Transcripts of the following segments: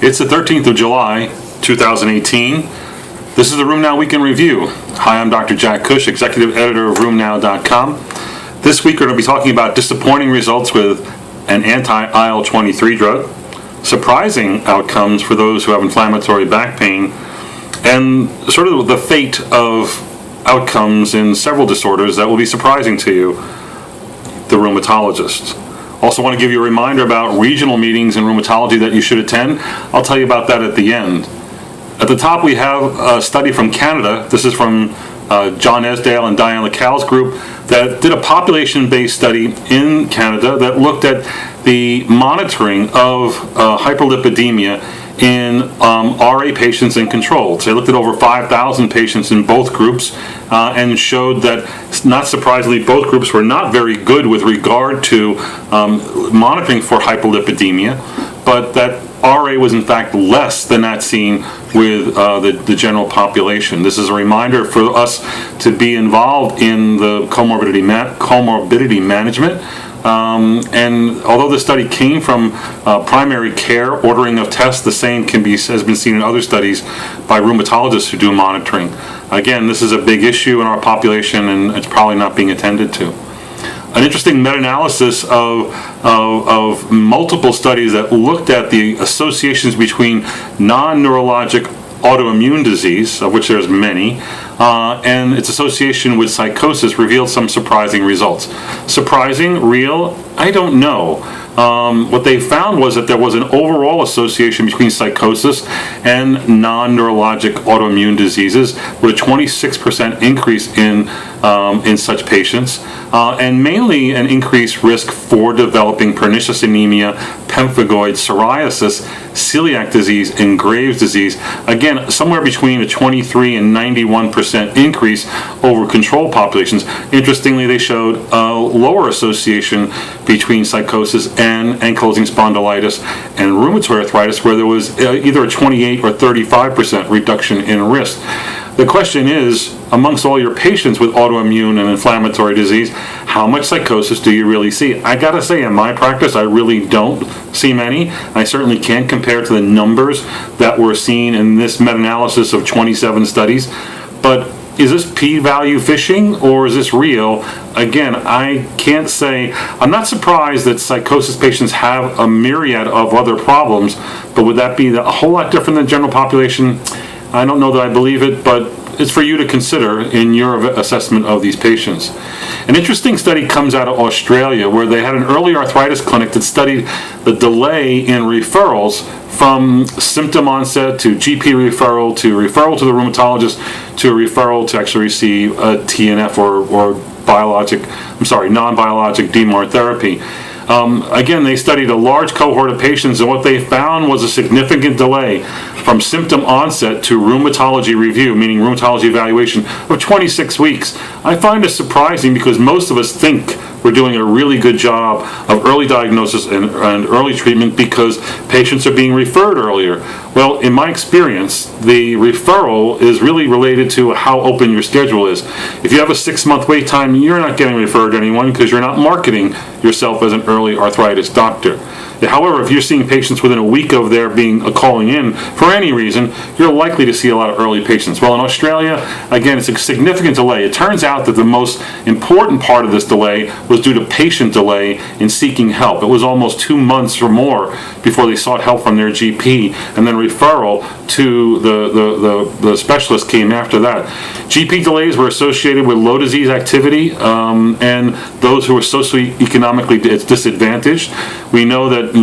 It's the 13th of July, 2018. This is the RheumNow Week in Review. Hi, I'm Dr. Jack Cush, Executive Editor of RheumNow.com. This week we're going to be talking about disappointing results with an anti-IL-23 drug, surprising outcomes for those who have inflammatory back pain, and sort of the fate of outcomes in several disorders that will be surprising to you, the rheumatologist. Also want to give you a reminder about regional meetings in rheumatology that you should attend. I'll tell you about that at the end. At the top we have a study from Canada. This is from John Esdale and Diane Lecal's group that did a population-based study in Canada that looked at the monitoring of hyperlipidemia in RA patients and controls. They looked at over 5,000 patients in both groups and showed that, not surprisingly, both groups were not very good with regard to monitoring for hyperlipidemia, but that RA was in fact less than that seen with the general population. This is a reminder for us to be involved in the comorbidity management. And although the study came from primary care ordering of tests, the same has been seen in other studies by rheumatologists who do monitoring. Again, this is a big issue in our population, and it's probably not being attended to. An interesting meta-analysis of multiple studies that looked at the associations between non-neurologic autoimmune disease, of which there's many, and its association with psychosis revealed some surprising results. Surprising? Real? I don't know. What they found was that there was an overall association between psychosis and non-neurologic autoimmune diseases, with a 26% increase in such patients, and mainly an increased risk for developing pernicious anemia, pemphigoid, psoriasis, celiac disease, and Graves' disease. Again, somewhere between a 23 and 91% increase over control populations. Interestingly, they showed a lower association between psychosis and ankylosing spondylitis and rheumatoid arthritis, where there was either a 28 or 35% reduction in risk. The question is, amongst all your patients with autoimmune and inflammatory disease, how much psychosis do you really see? I gotta say, in my practice, I really don't see many. I certainly can't compare to the numbers that were seen in this meta-analysis of 27 studies. But is this p-value fishing, or is this real? Again, I can't say. I'm not surprised that psychosis patients have a myriad of other problems, but would that be a whole lot different than general population? I don't know that I believe it, but it's for you to consider in your assessment of these patients. An interesting study comes out of Australia, where they had an early arthritis clinic that studied the delay in referrals from symptom onset to GP referral to referral to the rheumatologist to a referral to actually receive a TNF or non-biologic DMARD therapy. Again, they studied a large cohort of patients, and what they found was a significant delay from symptom onset to rheumatology review, meaning rheumatology evaluation, of 26 weeks. I find this surprising because most of us think we're doing a really good job of early diagnosis and early treatment because patients are being referred earlier. Well, in my experience, the referral is really related to how open your schedule is. If you have a 6-month wait time, you're not getting referred to anyone because you're not marketing yourself as an early arthritis doctor. However, if you're seeing patients within a week of their calling in for any reason, you're likely to see a lot of early patients. Well, in Australia, again, it's a significant delay. It turns out that the most important part of this delay was due to patient delay in seeking help. It was almost 2 months or more before they sought help from their GP, and then referral to the specialist came after that. GP delays were associated with low disease activity and those who were socioeconomically disadvantaged. We know that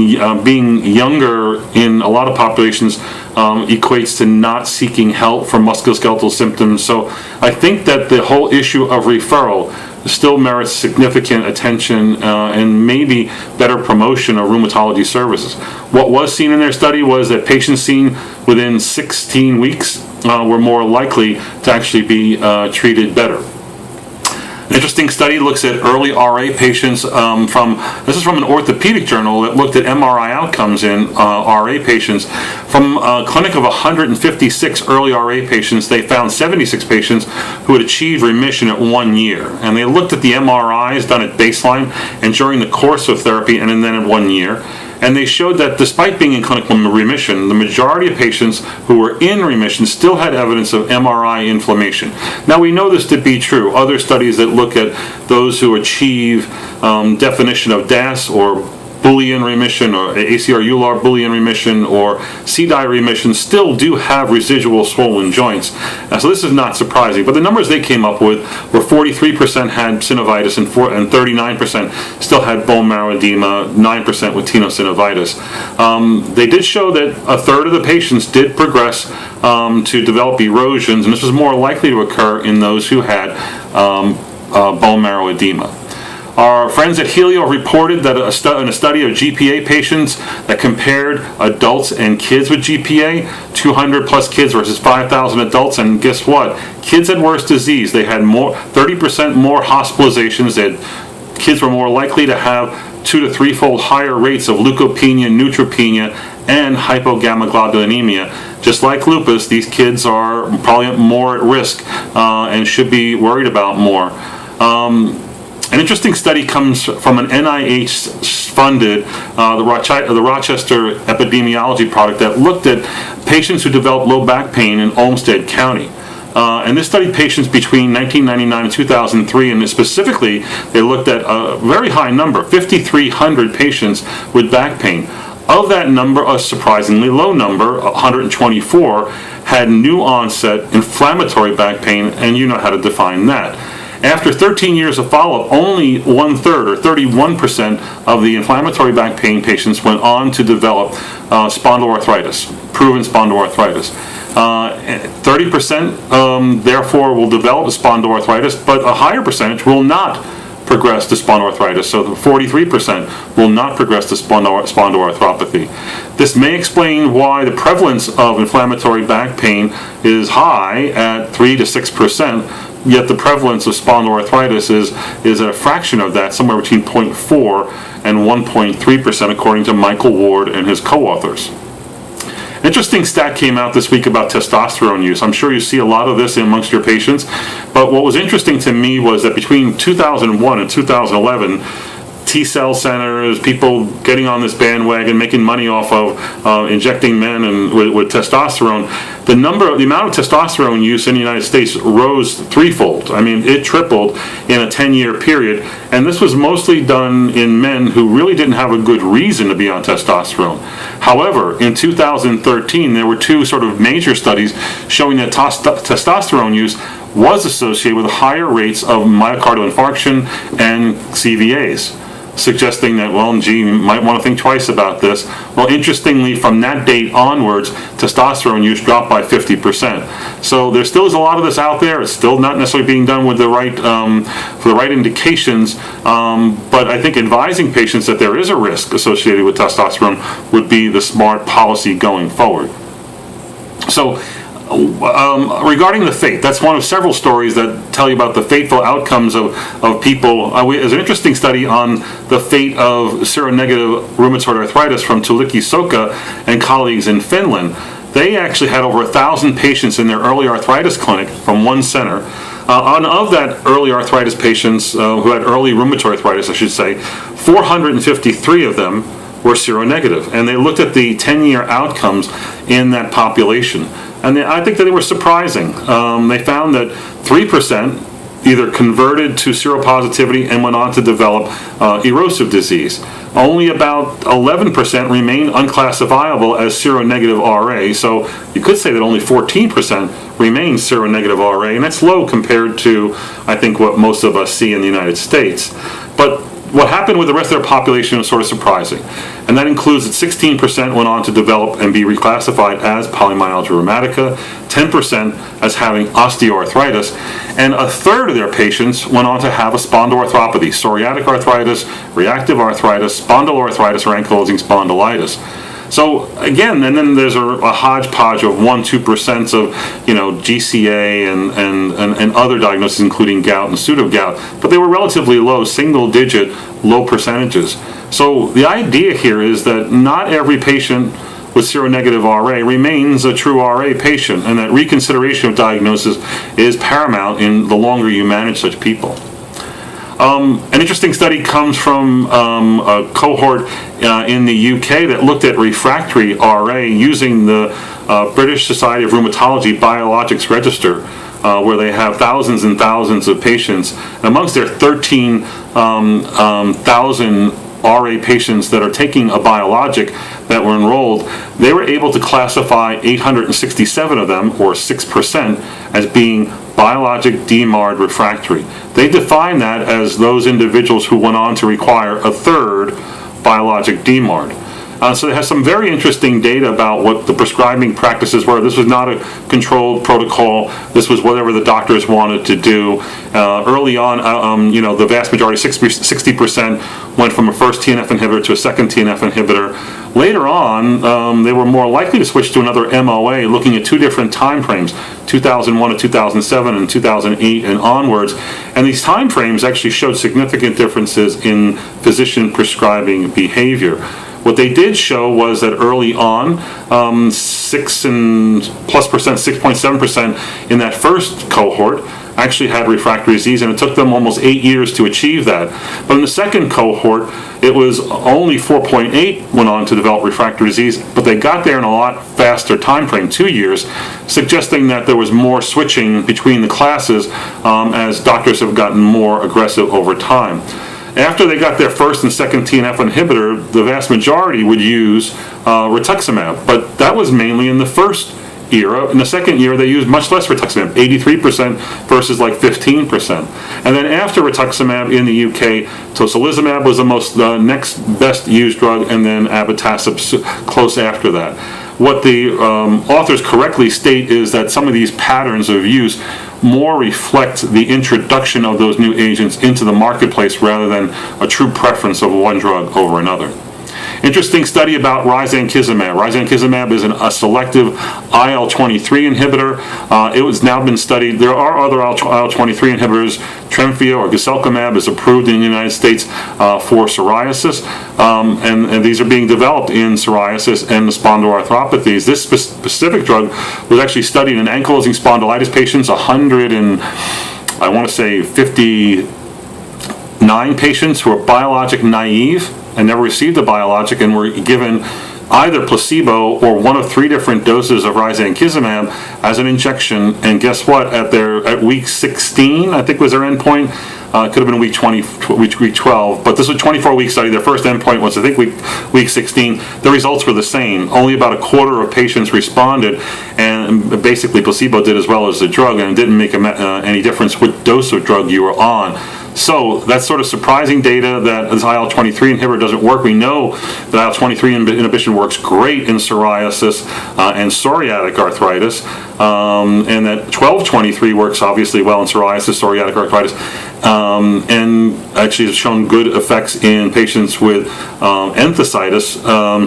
being younger in a lot of populations equates to not seeking help for musculoskeletal symptoms. So I think that the whole issue of referral still merits significant attention and maybe better promotion of rheumatology services. What was seen in their study was that patients seen within 16 weeks were more likely to actually be treated better. An interesting study looks at early RA patients this is from an orthopedic journal that looked at MRI outcomes in RA patients. From a clinic of 156 early RA patients, they found 76 patients who had achieved remission at 1 year. And they looked at the MRIs done at baseline and during the course of therapy and then at 1 year. And they showed that despite being in clinical remission, the majority of patients who were in remission still had evidence of MRI inflammation. Now, we know this to be true. Other studies that look at those who achieve definition of DAS or Boolean remission or ACR-EULAR Boolean remission or CDI remission still do have residual swollen joints. So this is not surprising. But the numbers they came up with were 43% had synovitis and 39% still had bone marrow edema, 9% with tenosynovitis. They did show that a third of the patients did progress to develop erosions, and this was more likely to occur in those who had bone marrow edema. Our friends at Helio reported that in a study of GPA patients that compared adults and kids with GPA, 200 plus kids versus 5,000 adults, and guess what? Kids had worse disease. They had 30% more hospitalizations. Kids were more likely to have 2 to 3-fold higher rates of leukopenia, neutropenia, and hypogammaglobulinemia. Just like lupus, these kids are probably more at risk and should be worried about more. An interesting study comes from an NIH-funded, the Rochester Epidemiology Project, that looked at patients who developed low back pain in Olmsted County. And this studied patients between 1999 and 2003, and specifically, they looked at a very high number, 5,300 patients with back pain. Of that number, a surprisingly low number, 124, had new onset inflammatory back pain, and you know how to define that. After 13 years of follow-up, only 1/3 or 31% of the inflammatory back pain patients went on to develop spondyloarthritis, proven spondyloarthritis. 30% therefore will develop spondyloarthritis, but a higher percentage will not progress to spondyloarthritis. So 43% will not progress to spondyloarthropathy. This may explain why the prevalence of inflammatory back pain is high at 3 to 6%. Yet the prevalence of spondyloarthritis is a fraction of that, somewhere between 0.4 and 1.3%, according to Michael Ward and his co-authors. An interesting stat came out this week about testosterone use. I'm sure you see a lot of this amongst your patients, but what was interesting to me was that between 2001 and 2011, T-cell centers, people getting on this bandwagon, making money off of injecting men and with testosterone, the amount of testosterone use in the United States rose threefold. I mean, it tripled in a 10-year period, and this was mostly done in men who really didn't have a good reason to be on testosterone. However, in 2013, there were two sort of major studies showing that testosterone use was associated with higher rates of myocardial infarction and CVAs, suggesting that, well, gee, you might want to think twice about this. Well, interestingly, from that date onwards, testosterone use dropped by 50%. So there still is a lot of this out there. It's still not necessarily being done with the right for the right indications. But I think advising patients that there is a risk associated with testosterone would be the smart policy going forward. So, regarding the fate, that's one of several stories that tell you about the fateful outcomes of people. There's an interesting study on the fate of seronegative rheumatoid arthritis from Tuulikki Soka and colleagues in Finland. They actually had over 1,000 patients in their early arthritis clinic from one center. Of that early arthritis patients who had early rheumatoid arthritis, I should say, 453 of them were seronegative, and they looked at the 10-year outcomes in that population. And I think that they were surprising. They found that 3% either converted to seropositivity and went on to develop erosive disease. Only about 11% remained unclassifiable as seronegative RA, so you could say that only 14% remained seronegative RA, and that's low compared to, I think, what most of us see in the United States. But what happened with the rest of their population was sort of surprising, and that includes that 16% went on to develop and be reclassified as polymyalgia rheumatica, 10% as having osteoarthritis, and a third of their patients went on to have a spondyloarthropathy, psoriatic arthritis, reactive arthritis, spondyloarthritis, or ankylosing spondylitis. So again, and then there's a hodgepodge of 1-2% of GCA and other diagnoses, including gout and pseudo-gout, but they were relatively low, single-digit, low percentages. So the idea here is that not every patient with seronegative RA remains a true RA patient, and that reconsideration of diagnosis is paramount in the longer you manage such people. An interesting study comes from a cohort in the UK that looked at refractory RA using the British Society of Rheumatology Biologics Register, where they have thousands and thousands of patients. And amongst their 13,000 RA patients that are taking a biologic that were enrolled, they were able to classify 867 of them, or 6%, as being biologic DMARD refractory. They define that as those individuals who went on to require a third biologic DMARD. So they have some very interesting data about what the prescribing practices were. This was not a controlled protocol. This was whatever the doctors wanted to do. Early on, the vast majority, 60%, went from a first TNF inhibitor to a second TNF inhibitor. Later on, they were more likely to switch to another MOA, looking at two different time frames, 2001 to 2007 and 2008 and onwards. And these time frames actually showed significant differences in physician prescribing behavior. What they did show was that early on, 6.7% in that first cohort actually had refractory disease, and it took them almost 8 years to achieve that. But in the second cohort, it was only 4.8 went on to develop refractory disease, but they got there in a lot faster time frame, 2 years, suggesting that there was more switching between the classes as doctors have gotten more aggressive over time. After they got their first and second TNF inhibitor, the vast majority would use rituximab, but that was mainly in the first era. In the second year, they used much less rituximab, 83% versus like 15%. And then after rituximab in the UK, tocilizumab was the next best used drug, and then abatacept close after that. What the authors correctly state is that some of these patterns of use more reflect the introduction of those new agents into the marketplace rather than a true preference of one drug over another. Interesting study about risankizumab. Risankizumab is a selective IL-23 inhibitor. It has now been studied. There are other IL-23 inhibitors. Tremfya or guselkumab is approved in the United States for psoriasis, and these are being developed in psoriasis and the spondyloarthropathies. This specific drug was actually studied in ankylosing spondylitis patients, 59 patients who are biologic naive and never received a biologic and were given either placebo or one of 3 different doses of risankizumab as an injection. And guess what? At week 16, I think was their endpoint. It could have been week 12, but this was a 24-week study. Their first endpoint was, I think, week 16. The results were the same. Only about a quarter of patients responded, and basically placebo did as well as the drug, and it didn't make any difference what dose of drug you were on. So that's sort of surprising data that this IL-23 inhibitor doesn't work. We know that IL-23 inhibition works great in psoriasis and psoriatic arthritis, and that 12-23 works obviously well in psoriasis, psoriatic arthritis, and actually has shown good effects in patients with enthesitis.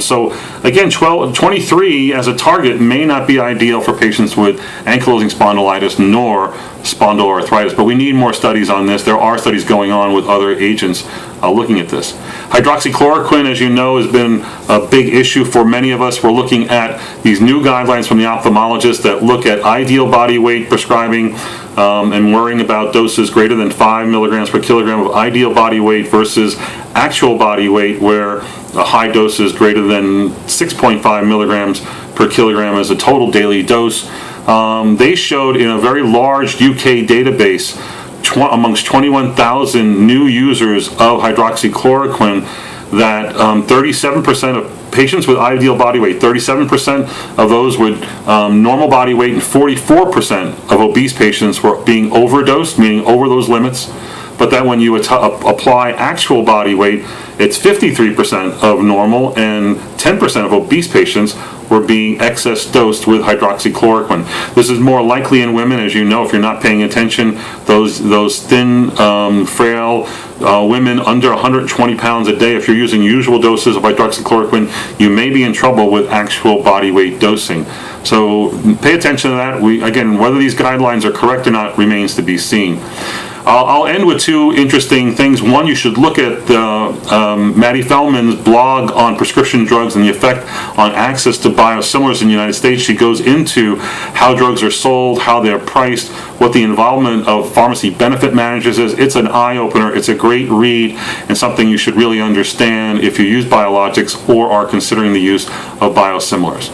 So again, 23 as a target may not be ideal for patients with ankylosing spondylitis nor spondyloarthritis, but we need more studies on this. There are studies going on with other agents looking at this. Hydroxychloroquine, as you know, has been a big issue for many of us. We're looking at these new guidelines from the ophthalmologists that look at ideal body weight prescribing and worrying about doses greater than 5 milligrams per kilogram of ideal body weight versus actual body weight, where a high dose is greater than 6.5 milligrams per kilogram as a total daily dose. They showed in a very large UK database amongst 21,000 new users of hydroxychloroquine that 37% of patients with ideal body weight, 37% of those with normal body weight, and 44% of obese patients were being overdosed, meaning over those limits. But then when you apply actual body weight, it's 53% of normal and 10% of obese patients were being excess dosed with hydroxychloroquine. This is more likely in women, as you know, if you're not paying attention. Those thin, frail women under 120 pounds a day, if you're using usual doses of hydroxychloroquine, you may be in trouble with actual body weight dosing. So pay attention to that. Again, whether these guidelines are correct or not remains to be seen. I'll end with two interesting things. One, you should look at Maddie Feldman's blog on prescription drugs and the effect on access to biosimilars in the United States. She goes into how drugs are sold, how they're priced, what the involvement of pharmacy benefit managers is. It's an eye-opener. It's a great read and something you should really understand if you use biologics or are considering the use of biosimilars.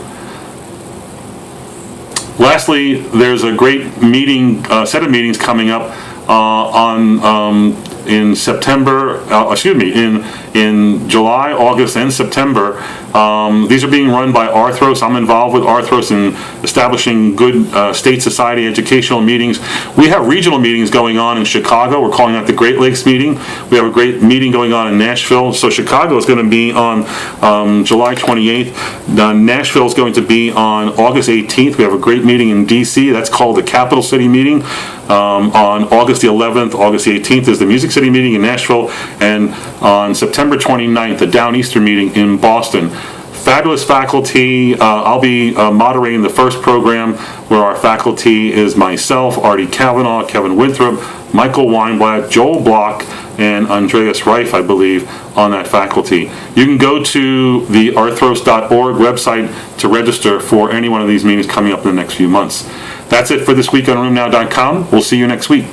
Lastly, there's a great meeting, set of meetings coming up in September, in July, August, and September. These are being run by Arthros. I'm involved with Arthros in establishing good state society educational meetings. We have regional meetings going on in Chicago. We're calling that the Great Lakes meeting. We have a great meeting going on in Nashville. So Chicago is going to be on July 28th. Nashville is going to be on August 18th. We have a great meeting in DC. That's called the Capital City meeting. On August the 11th, August the 18th is the Music City meeting in Nashville, and on September 29th, the Downeaster meeting in Boston. Fabulous faculty. I'll be moderating the first program, where our faculty is myself, Artie Kavanaugh, Kevin Winthrop, Michael Weinblatt, Joel Block, and Andreas Reif, I believe, on that faculty. You can go to the arthros.org website to register for any one of these meetings coming up in the next few months. That's it for this week on RheumNow.com. We'll see you next week.